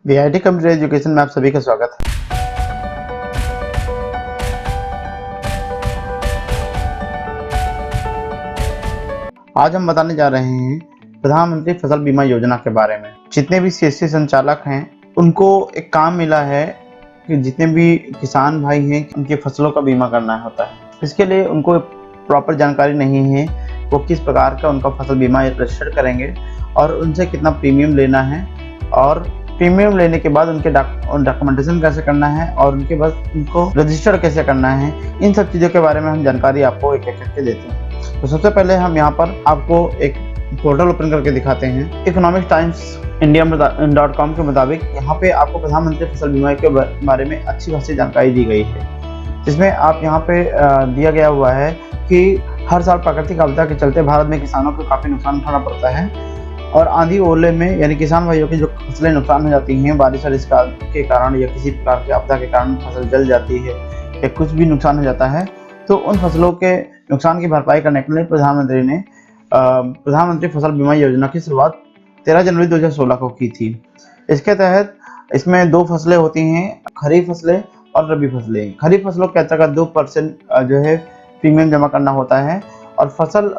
VIT computer education में आप सभी का स्वागत है। आज हम बताने जा रहे हैं प्रधानमंत्री फसल बीमा योजना के बारे में। जितने भी सीएससी संचालक हैं उनको एक काम मिला है कि जितने भी किसान भाई हैं उनकी फसलों का बीमा करना होता है। इसके लिए उनको प्रॉपर जानकारी नहीं है वो किस प्रकार का उनका फसल बीमा रजिस्टर करेंगे और उनसे कितना प्रीमियम लेना है और प्रीमियम लेने के बाद उनके डॉक्यूमेंटेशन कैसे करना है और उनके बाद उनको रजिस्टर कैसे करना है। इन सब चीज़ों के बारे में हम जानकारी आपको एक एक करके देते हैं। तो सबसे पहले हम यहाँ पर आपको एक पोर्टल ओपन करके दिखाते हैं। इकोनॉमिक टाइम्स इंडिया.com के मुताबिक यहाँ पे आपको प्रधानमंत्री फसल बीमा के बारे में अच्छी खासी जानकारी दी गई है, जिसमें आप यहाँ पे दिया गया हुआ है कि हर साल प्राकृतिक आपदा के चलते भारत में किसानों को काफ़ी नुकसान उठाना पड़ता है और आंधी ओले में यानी किसान भाइयों की जो फसलें नुकसान हो जाती हैं बारिश और इसका के कारण या किसी प्रकार की आपदा के कारण फसल जल जाती है या कुछ भी नुकसान हो जाता है, तो उन फसलों के नुकसान की भरपाई करने के लिए प्रधानमंत्री ने प्रधानमंत्री फसल बीमा योजना की शुरुआत 13 जनवरी 2016 को की थी। इसके तहत इसमें दो फसलें होती हैं, खरीफ फसलें और रबी फसलें। खरीफ फसलों के अंतर्गत 2% जो है प्रीमियम जमा करना होता है और फसल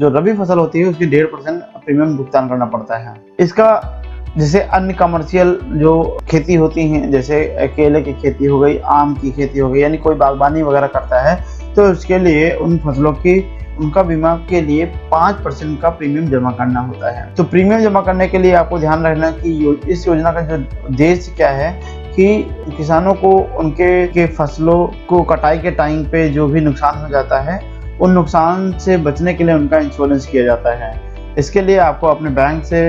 जो रबी फसल होती है उसकी 1.5% प्रीमियम भुगतान करना पड़ता है। इसका जैसे अन्य कमर्शियल जो खेती होती हैं, जैसे केले की खेती हो गई, आम की खेती हो गई, यानी कोई बागबानी वगैरह करता है तो उसके लिए उन फसलों की उनका बीमा के लिए 5% का प्रीमियम जमा करना होता है। तो प्रीमियम जमा करने के लिए आपको ध्यान रखना कि इस योजना का जो उद्देश्य क्या है कि किसानों को उनके फसलों को कटाई के टाइम पे जो भी नुकसान हो जाता है उन नुकसान से बचने के लिए उनका इंश्योरेंस किया जाता है। इसके लिए आपको अपने बैंक से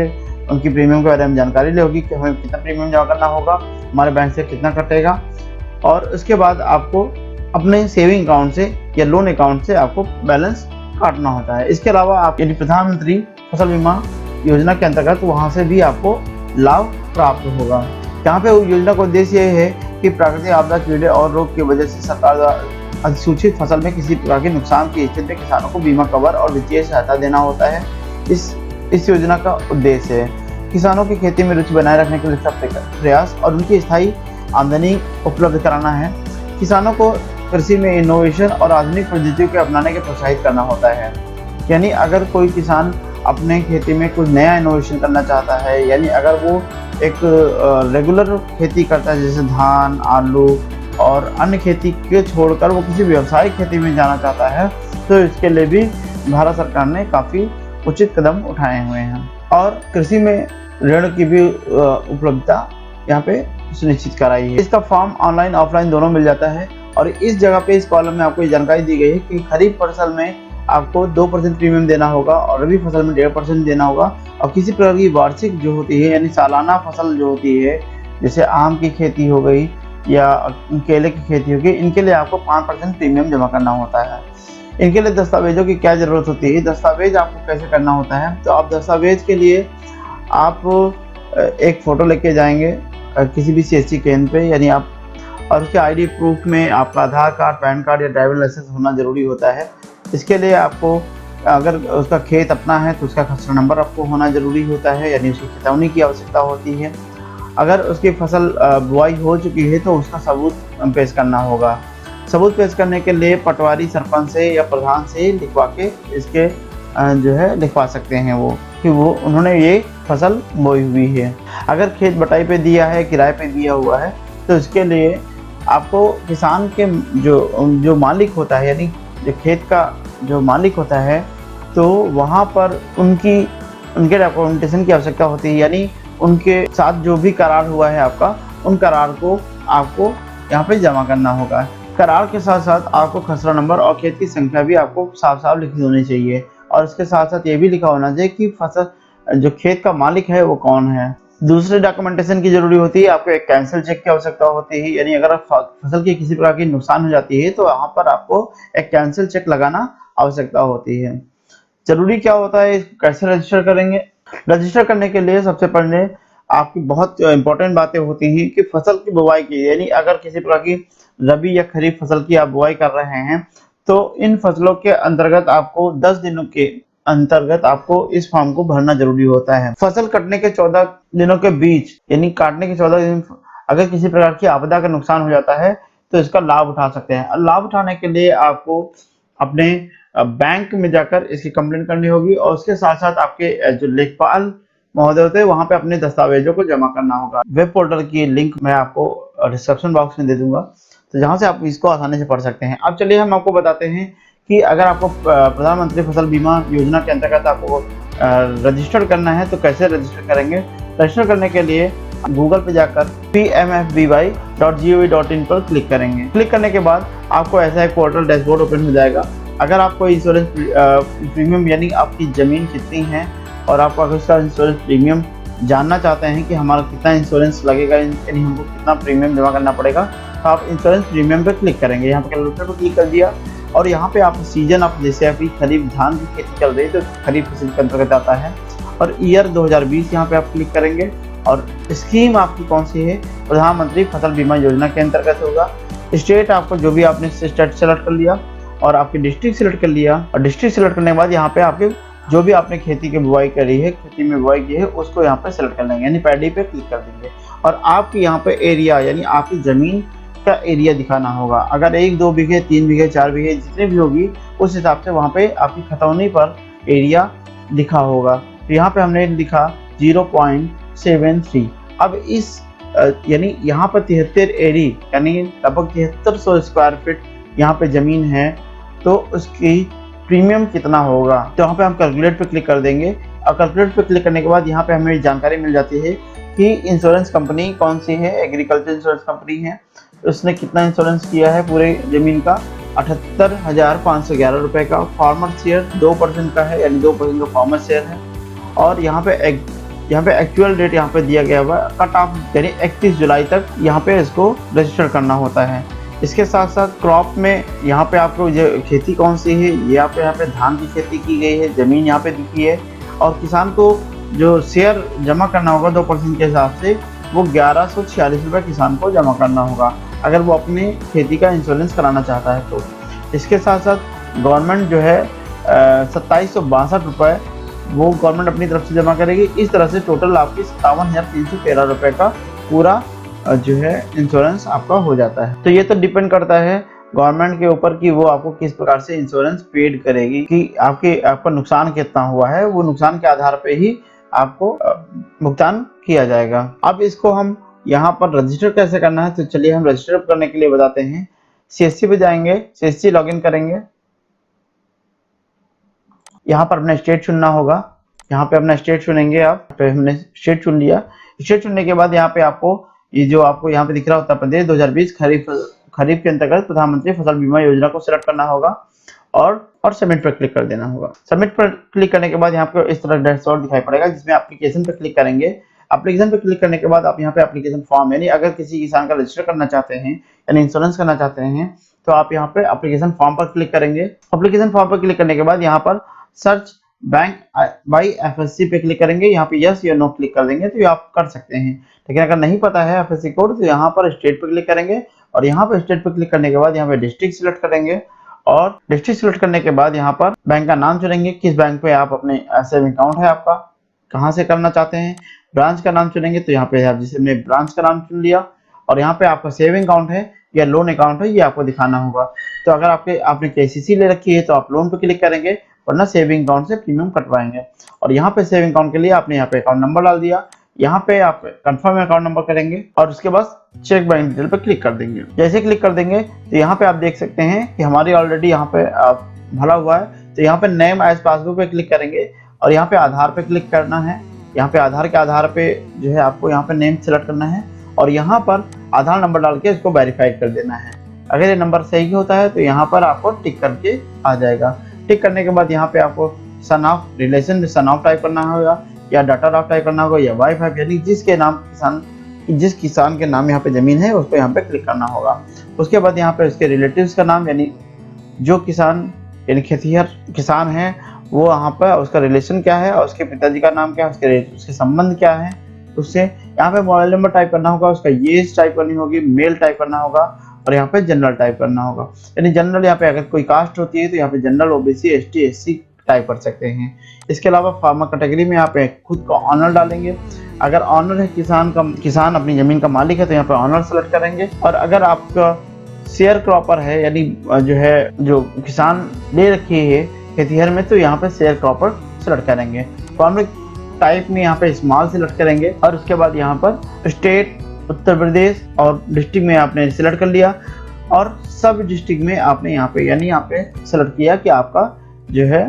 उनकी प्रीमियम के बारे में जानकारी ली होगी कि हमें कितना प्रीमियम जमा करना होगा, हमारे बैंक से कितना कटेगा, और उसके बाद आपको अपने सेविंग अकाउंट से या लोन अकाउंट से आपको बैलेंस काटना होता है। इसके अलावा आप यदि प्रधानमंत्री फसल बीमा योजना के अंतर्गत वहाँ से भी आपको लाभ प्राप्त होगा। यहाँ पे योजना का उद्देश्य ये है कि प्राकृतिक आपदा, कीड़े और रोग की वजह से सरकार अधिसूचित फसल में किसी प्रकार के नुकसान की स्थिति में किसानों को बीमा कवर और वित्तीय सहायता देना होता है। इस योजना का उद्देश्य है किसानों की खेती में रुचि बनाए रखने के लिए सबसे प्रयास और उनकी स्थायी आमदनी उपलब्ध कराना है। किसानों को कृषि में इनोवेशन और आधुनिक पद्धतियों के अपनाने के प्रोत्साहित करना होता है। यानी अगर कोई किसान अपने खेती में कुछ नया इनोवेशन करना चाहता है, यानी अगर वो एक रेगुलर खेती करता है जैसे धान, आलू और अन्य खेती के छोड़कर वो किसी व्यावसायिक खेती में जाना चाहता है, तो इसके लिए भी भारत सरकार ने काफ़ी उचित कदम उठाए हुए हैं और कृषि में ऋण की भी उपलब्धता यहाँ पे सुनिश्चित कराई है। इसका फॉर्म ऑनलाइन ऑफलाइन दोनों मिल जाता है और इस जगह पे इस कॉलम में आपको ये जानकारी दी गई है कि खरीफ फसल में आपको 2% प्रीमियम देना होगा और रबी फसल में 1.5% देना होगा और किसी प्रकार की वार्षिक जो होती है यानी सालाना फसल जो होती है जैसे आम की खेती हो गई या केले की खेती होगी, इनके लिए आपको 5% प्रीमियम जमा करना होता है। इनके लिए दस्तावेजों की क्या ज़रूरत होती है, दस्तावेज आपको कैसे करना होता है, तो आप दस्तावेज के लिए आप एक फ़ोटो लेके जाएंगे किसी भी सीएससी केंद्र पे, यानी आप और उसके आईडी प्रूफ में आपका आधार कार्ड, पैन कार्ड या ड्राइविंग लाइसेंस होना ज़रूरी होता है। इसके लिए आपको अगर उसका खेत अपना है तो उसका खसरा नंबर आपको होना ज़रूरी होता है, यानी उसकी खितौनी की आवश्यकता होती है। अगर उसकी फसल बुआई हो चुकी है तो उसका सबूत पेश करना होगा। सबूत पेश करने के लिए पटवारी सरपंच से या प्रधान से लिखवा के इसके जो है लिखवा सकते हैं वो कि वो उन्होंने ये फसल बोई हुई है। अगर खेत बटाई पे दिया है, किराए पे दिया हुआ है, तो इसके लिए आपको किसान के जो मालिक होता है यानी जो खेत का जो मालिक होता है तो वहाँ पर उनके डॉक्यूमेंटेशन की आवश्यकता होती है, यानी उनके साथ जो भी करार हुआ है आपका, उन करार को आपको यहाँ पे जमा करना होगा। करार के साथ साथ आपको खसरा नंबर और खेत की संख्या भी आपको साफ साफ लिखी होनी चाहिए और इसके साथ साथ ये भी लिखा होना चाहिए कि फसल जो खेत का मालिक है वो कौन है। दूसरे डॉक्यूमेंटेशन की जरूरी होती है, आपको एक कैंसिल चेक की आवश्यकता होती है, यानी अगर फसल की किसी प्रकार की नुकसान हो जाती है तो वहाँ पर आपको एक कैंसिल चेक लगाना आवश्यकता होती है। जरूरी क्या होता है, कैसे रजिस्टर करेंगे? रजिस्टर करने के लिए सबसे पहले आपकी बहुत इंपॉर्टेंट बातें होती हैं कि फसल की बुवाई की, यानी अगर किसी प्रकार की रबी या खरीफ फसल की आप बुआई कर रहे हैं तो इन फसलों के अंतर्गत आपको 10 दिनों के अंतर्गत आपको इस फॉर्म को भरना जरूरी होता है। फसल कटने के 14 दिनों के बीच यानी काटने के 14 दिन अगर किसी प्रकार की आपदा का नुकसान हो जाता है तो इसका लाभ उठा सकते हैं। लाभ उठाने के लिए आपको अपने बैंक में जाकर इसकी कंप्लेंट करनी होगी और उसके साथ साथ आपके जो लेखपाल महोदय होते हैं वहां पे अपने दस्तावेजों को जमा करना होगा। वेब पोर्टल की लिंक मैं आपको डिस्क्रिप्शन बॉक्स में दे दूंगा, तो जहां से आप इसको आसानी से पढ़ सकते हैं। अब चलिए हम आपको बताते हैं कि अगर आपको प्रधानमंत्री फसल बीमा योजना के अंतर्गत आपको रजिस्टर करना है तो कैसे रजिस्टर करेंगे। रजिस्टर करने के लिए गूगल पे जाकर pmfby.gov.in पर क्लिक करेंगे। क्लिक करने के बाद आपको ऐसा एक पोर्टल डैशबोर्ड ओपन हो जाएगा। अगर आपको इंश्योरेंस प्रीमियम यानी आपकी ज़मीन कितनी है और आप अगर उसका इंश्योरेंस प्रीमियम जानना चाहते हैं कि हमारा कितना इंश्योरेंस लगेगा यानी हमको कितना प्रीमियम जमा करना पड़ेगा, तो आप इंश्योरेंस प्रीमियम पर क्लिक करेंगे। यहाँ पर कैलकुलेटर पर क्लिक कर दिया और यहाँ पे आप सीजन आप जैसे अभी खरीफ धान की खेती चल रही है तो खरीफ फसल के अंतर्गत आता है और ईयर 2020 यहाँ पे आप क्लिक करेंगे और स्कीम आपकी कौन सी है, प्रधानमंत्री फसल बीमा योजना के अंतर्गत होगा। स्टेट आपको जो भी आपने स्टेट सेलेक्ट कर लिया और आपकी डिस्ट्रिक्ट सेलेक्ट कर लिया और डिस्ट्रिक्ट सेलेक्ट करने के बाद यहाँ पे आपके जो भी आपने खेती की बुआई करी है, खेती में बुआई की है, उसको यहाँ पे सेलेक्ट कर लेंगे यानी पैडी पे क्लिक कर देंगे और आपकी यहाँ पे एरिया यानी आपकी ज़मीन का एरिया दिखाना होगा। अगर 1, 2 बीघे, 3 बीघे, 4 बीघे जितने भी होगी उस हिसाब से वहाँ पे आपकी खतौनी पर एरिया लिखा होगा। तो यहाँ पे हमने लिखा 0.73। अब इस यानी यहाँ पर 73 एरी यानी लगभग 7300 स्क्वायर फीट यहाँ पे ज़मीन है तो उसकी प्रीमियम कितना होगा। तो यहाँ पे हम कैलकुलेट पे क्लिक कर देंगे और कैलकुलेट पे क्लिक करने के बाद यहाँ पे हमें जानकारी मिल जाती है कि इंश्योरेंस कंपनी कौन सी है। एग्रीकल्चर इंश्योरेंस कंपनी है, उसने कितना इंश्योरेंस किया है पूरे ज़मीन का 78,511 रुपये का। फार्मर शेयर 2% का है यानी 2% का फार्मर शेयर है और यहाँ पे एक्चुअल डेट यहाँ पे दिया गया हुआ कट ऑफ यानी 31 जुलाई तक यहाँ पे इसको रजिस्टर करना होता है। इसके साथ साथ क्रॉप में यहाँ पे आपको जो खेती कौन सी है, ये आप यहाँ पे धान की खेती की गई है, ज़मीन यहाँ पे दिखी है और किसान को जो शेयर जमा करना होगा 2% के हिसाब से वो 1146 रुपये किसान को जमा करना होगा अगर वो अपनी खेती का इंश्योरेंस कराना चाहता है तो। इसके साथ साथ गवर्नमेंट जो है 2762 रुपये वो गवर्नमेंट अपनी तरफ से जमा करेगी। इस तरह से टोटल आपकी 57,313 रुपये का पूरा जो है इंश्योरेंस आपका हो जाता है। तो ये तो डिपेंड करता है गवर्नमेंट के ऊपर कि वो आपको किस प्रकार से इंश्योरेंस पेड करेगी कि आपका नुकसान कितना हुआ है, वो नुकसान के आधार पे ही आपको भुगतान किया जाएगा। अब इसको हम यहाँ पर रजिस्टर कैसे करना है तो चलिए हम रजिस्टर करने के लिए बताते हैं। CSC पे जाएंगे, CSC लॉगिन करेंगे, यहाँ पर अपना स्टेट चुनना होगा। यहाँ पे अपना स्टेट चुनेंगे आप, तो हमने स्टेट चुन लिया। स्टेट चुनने के बाद यहाँ पे आपको ये जो आपको यहाँ पे दिख रहा है उत्तर प्रदेश 2020 खरीफ के अंतर्गत प्रधानमंत्री फसल बीमा योजना को सिलेक्ट करना होगा और सबमिट पर क्लिक कर देना होगा। सबमिट पर क्लिक करने के बाद यहाँ पे इस तरह डैशबोर्ड दिखाई पड़ेगा जिसमें एप्लीकेशन पर क्लिक करेंगे। एप्लीकेशन पर क्लिक करने के बाद आप यहाँ पे एप्लीकेशन फॉर्म यानी अगर किसी किसान का रजिस्टर करना चाहते हैं यानी इंश्योरेंस करना चाहते हैं तो आप यहाँ पे एप्लीकेशन फॉर्म पर क्लिक करेंगे। एप्लीकेशन फॉर्म पर क्लिक करने के बाद यहाँ पर सर्च बैंक बाई FSC पे क्लिक करेंगे, यहाँ पे यस या नो क्लिक कर देंगे तो ये आप कर सकते हैं। लेकिन अगर नहीं पता है FSC कोड तो यहाँ पर स्टेट पे क्लिक करेंगे और यहाँ पर स्टेट पे क्लिक करने के बाद यहाँ पे डिस्ट्रिक्ट सिलेक्ट करेंगे और डिस्ट्रिक्ट सिलेक्ट करने के बाद यहाँ पर बैंक का नाम चुनेंगे, किस बैंक पे आप अपने सेविंग अकाउंट है आपका, कहाँ से करना चाहते हैं। ब्रांच का नाम चुनेंगे तो यहाँ पे आप जैसे हमने ब्रांच का नाम चुन लिया और यहाँ पे आपका सेविंग अकाउंट है या लोन अकाउंट है ये आपको दिखाना होगा। तो अगर आपने KCC ले रखी है तो आप लोन पे क्लिक करेंगे वरना सेविंग अकाउंट से प्रीमियम कटवाएंगे और यहाँ पे सेविंग अकाउंट के लिए आपने यहाँ पे अकाउंट नंबर डाल दिया, यहाँ पे आप कंफर्म अकाउंट नंबर करेंगे और उसके बाद चेक बैंक डिटेल पे क्लिक कर देंगे। जैसे क्लिक कर देंगे तो यहाँ पे आप देख सकते हैं कि हमारी ऑलरेडी यहाँ पे भरा हुआ है। तो यहाँ पे नेम एज पासबुक पे क्लिक करेंगे और यहाँ पे आधार पे क्लिक करना है। यहाँ पे आधार के आधार पे जो है आपको यहाँ पे नेम सेलेक्ट करना है और यहाँ पर आधार नंबर डाल के इसको वेरीफाइड कर देना है। अगर ये नंबर सही होता है तो यहाँ पर आपको टिक करके आ जाएगा। टिक करने के बाद यहाँ पे आपको सन ऑफ रिलेशन में सन ऑफ टाइप करना होगा या डाटा ऑफ टाइप करना होगा या वाइफ यानी जिस किसान के नाम यहाँ पे जमीन है उसको यहाँ पे क्लिक करना होगा। उसके बाद यहाँ पे उसके रिलेटिव्स का नाम यानी जो किसान यानी खेतीहर किसान है वो यहाँ पर उसका रिलेशन क्या है और उसके पिताजी का नाम क्या है, उसके संबंध क्या है उससे। यहाँ पे मोबाइल नंबर टाइप करना होगा, उसका एज टाइप करनी होगी, मेल टाइप करना होगा और यहाँ पे जनरल टाइप करना होगा। यानी जनरल यहाँ पे अगर कोई कास्ट होती है तो यहाँ पे general, OBC, ST, SC type कर सकते हैं। इसके अलावा फार्मर कैटेगरी में आप खुद का ऑनर डालेंगे। अगर ऑनर है किसान अपनी ज़मीन का मालिक है तो यहाँ पे ऑनर सेलेक्ट करेंगे। और अगर आपका शेयर क्रॉपर है यानी जो किसान ले रखी है खेतीहर में, तो यहाँ पे शेयर क्रॉपर सेलेक्ट करेंगे। फार्मर टाइप में यहाँ पे स्मॉल सेलेक्ट करेंगे और उसके बाद यहाँ पर स्टेट उत्तर प्रदेश और डिस्ट्रिक्ट में आपने सेलेक्ट कर लिया और सब डिस्ट्रिक्ट में आपने यहाँ पे सेलेक्ट किया कि आपका जो है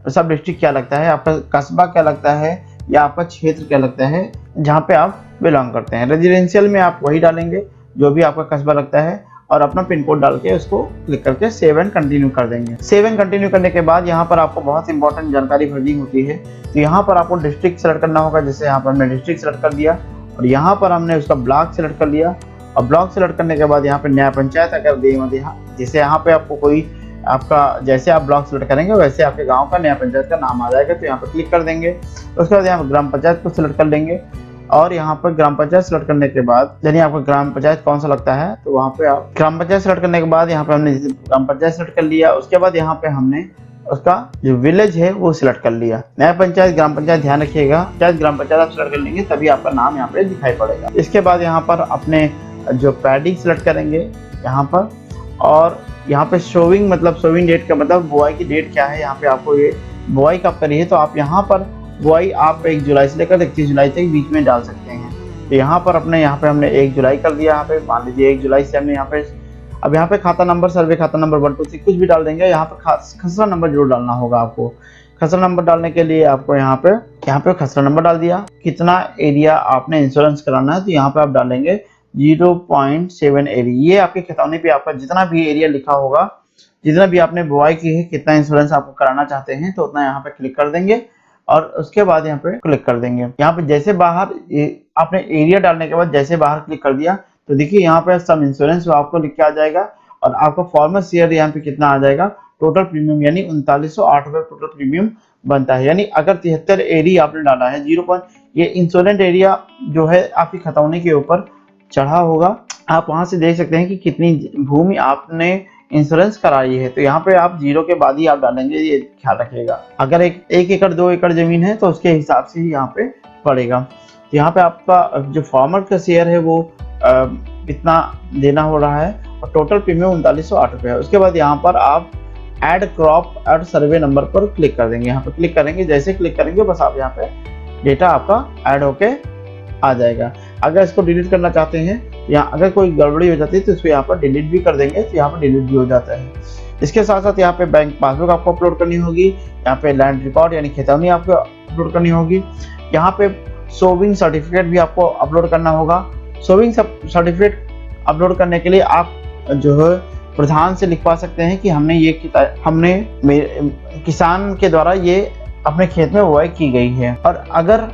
सब डिस्ट्रिक्ट क्या लगता है, आपका कस्बा क्या लगता है या आपका क्षेत्र क्या लगता है जहाँ पे आप बिलोंग करते हैं। रेजिडेंशियल में आप वही डालेंगे जो भी आपका कस्बा लगता है और अपना पिन कोड डाल के उसको क्लिक करके सेव एंड कंटिन्यू कर देंगे। सेव एंड कंटिन्यू करने के बाद यहाँ पर आपको बहुत इंपॉर्टेंट जानकारी भरनी होती है। तो यहाँ पर आपको डिस्ट्रिक्ट सेलेक्ट करना होगा। जैसे यहाँ पर हमने डिस्ट्रिक्ट सेलेक्ट कर दिया और यहाँ पर हमने उसका ब्लॉक सेलेक्ट कर लिया और ब्लॉक सेलेक्ट करने के बाद यहाँ पे न्याय पंचायत अगर जैसे यहाँ पे आपको कोई आपका जैसे आप ब्लॉक सेलेक्ट करेंगे वैसे आपके गांव का न्याय पंचायत का नाम आ जाएगा, तो यहाँ पर क्लिक कर देंगे। उसके बाद यहाँ पर ग्राम पंचायत को सिलेक्ट कर लेंगे और यहाँ पर ग्राम पंचायत सेलेक्ट करने के बाद यानी आपका ग्राम पंचायत कौन सा लगता है तो वहाँ पे आप ग्राम पंचायत सेलेक्ट करने के बाद यहाँ पे हमने ग्राम पंचायत सेलेक्ट कर लिया। उसके बाद यहाँ पे हमने उसका जो विलेज है वो सिलेक्ट कर लिया। न्याय पंचायत ग्राम पंचायत ध्यान रखिएगा, चाहे ग्राम पंचायत आप सिलेक्ट कर लेंगे तभी आपका नाम यहाँ पे दिखाई पड़ेगा। इसके बाद यहाँ पर अपने जो पैडिंग सिलेक्ट करेंगे यहाँ पर और यहाँ पे शोविंग मतलब शोविंग डेट का मतलब बुआई की डेट क्या है। यहाँ पे आपको ये बुआई कब करी है तो आप यहाँ पर बुआई आप 1 जुलाई से लेकर 31 जुलाई तक बीच में डाल सकते हैं। तो यहाँ पर हमने 1 जुलाई कर दिया। यहाँ पे मान लीजिए 1 जुलाई से हमने यहाँ पे खाता नंबर सर्वे खाता नंबर 1 2 3 कुछ भी डाल देंगे। यहाँ पर खसरा नंबर जरूर डालना होगा आपको। खसरा नंबर डालने के लिए आपको यहाँ पे खसरा नंबर डाल दिया। कितना एरिया आपने इंश्योरेंस कराना है तो यहाँ पे आप डालेंगे 0.7 एरिया। ये आपके खतौनी पे आपका जितना भी एरिया लिखा होगा, जितना भी आपने बुआई की है, कितना इंश्योरेंस आपको कराना चाहते हैं तो उतना यहाँ पे क्लिक कर देंगे और उसके बाद यहाँ पे क्लिक कर देंगे। यहाँ पे जैसे बाहर आपने एरिया डालने के बाद जैसे बाहर क्लिक कर दिया तो देखिए यहाँ पे सम इंश्योरेंस आपको लिख के आ जाएगा और आपका फार्मर शेयर यहाँ पे कितना आ जाएगा टोटल प्रीमियम यानी 3908 रुपये टोटल प्रीमियम बनता है। यानी अगर 73 एरिया आपने डाला है ये इंश्योरेंस एरिया जो है आपकी खतौनी के ऊपर चढ़ा होगा। आप वहां से देख सकते हैं कि कितनी भूमि आपने इंश्योरेंस कराई है। तो यहाँ पे आप 0 के बाद ही आप डालेंगे, ये ख्याल रखिएगा। अगर 1 एकड़ 2 एकड़ जमीन है तो उसके हिसाब से ही यहाँ पे पड़ेगा। तो यहाँ पे आपका जो फार्मर का शेयर है वो इतना देना हो रहा है और टोटल प्रीमियम 3908 रुपये है। उसके बाद यहाँ पर आप add crop add survey number पर क्लिक कर देंगे। यहाँ पे क्लिक करेंगे, जैसे क्लिक करेंगे बस आप यहाँ पे डेटा आपका ऐड होके आ जाएगा। अगर इसको डिलीट करना चाहते हैं या अगर कोई गड़बड़ी हो जाती है तो इसको यहाँ पर डिलीट भी कर देंगे तो यहाँ पर डिलीट भी हो जाता है। इसके साथ साथ यहाँ पे बैंक पासबुक आपको अपलोड करनी होगी। यहाँ पे लैंड रिकॉर्ड यानी खतौनी आपको अपलोड करनी होगी। यहाँ पे सोविंग सर्टिफिकेट भी आपको अपलोड करना होगा। सोविंग सर्टिफिकेट अपलोड करने के लिए आप जो है प्रधान से लिखवा सकते हैं कि हमने किसान के द्वारा ये अपने खेत में बुआई की गई है। और अगर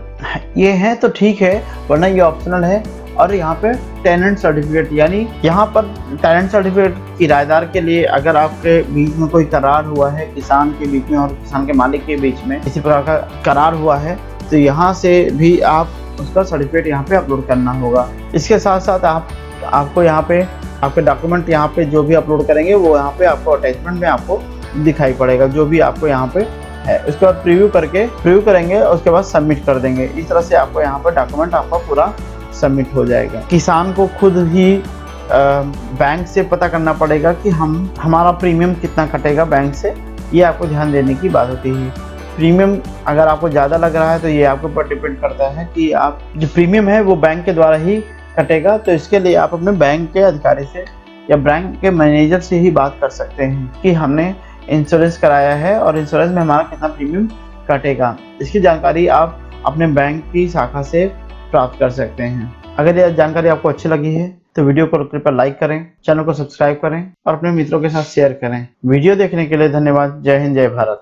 ये है तो ठीक है, वरना ये ऑप्शनल है। और यहाँ पे टेनेंट सर्टिफिकेट यानी यहाँ पर टेनेंट सर्टिफिकेट किराएदार के लिए अगर आपके बीच में कोई करार हुआ है किसान के बीच में और किसान के मालिक के बीच में इसी प्रकार का करार हुआ है तो यहाँ से भी आप उसका सर्टिफिकेट यहाँ पे अपलोड करना होगा। इसके साथ साथ आपको यहाँ पे आपके डॉक्यूमेंट यहाँ पे जो भी अपलोड करेंगे वो यहाँ पे आपको अटैचमेंट में आपको दिखाई पड़ेगा जो भी आपको यहाँ पे है। उसके बाद प्रीव्यू करेंगे और उसके बाद सबमिट कर देंगे। इस तरह से आपको यहाँ पर डॉक्यूमेंट आपका पूरा सबमिट हो जाएगा। किसान को खुद ही बैंक से पता करना पड़ेगा कि हमारा प्रीमियम कितना कटेगा बैंक से, ये आपको ध्यान देने की बात होती है। प्रीमियम अगर आपको ज़्यादा लग रहा है तो ये आपके ऊपर डिपेंड करता है कि आप जो प्रीमियम है वो बैंक के द्वारा ही कटेगा। तो इसके लिए आप अपने बैंक के अधिकारी से या बैंक के मैनेजर से ही बात कर सकते हैं कि हमने इंश्योरेंस कराया है और इंश्योरेंस में हमारा कितना प्रीमियम कटेगा। इसकी जानकारी आप अपने बैंक की शाखा से प्राप्त कर सकते हैं। अगर यह जानकारी आपको अच्छी लगी है तो वीडियो को कृपया लाइक करें, चैनल को सब्सक्राइब करें और अपने मित्रों के साथ शेयर करें। वीडियो देखने के लिए धन्यवाद। जय हिंद, जय भारत।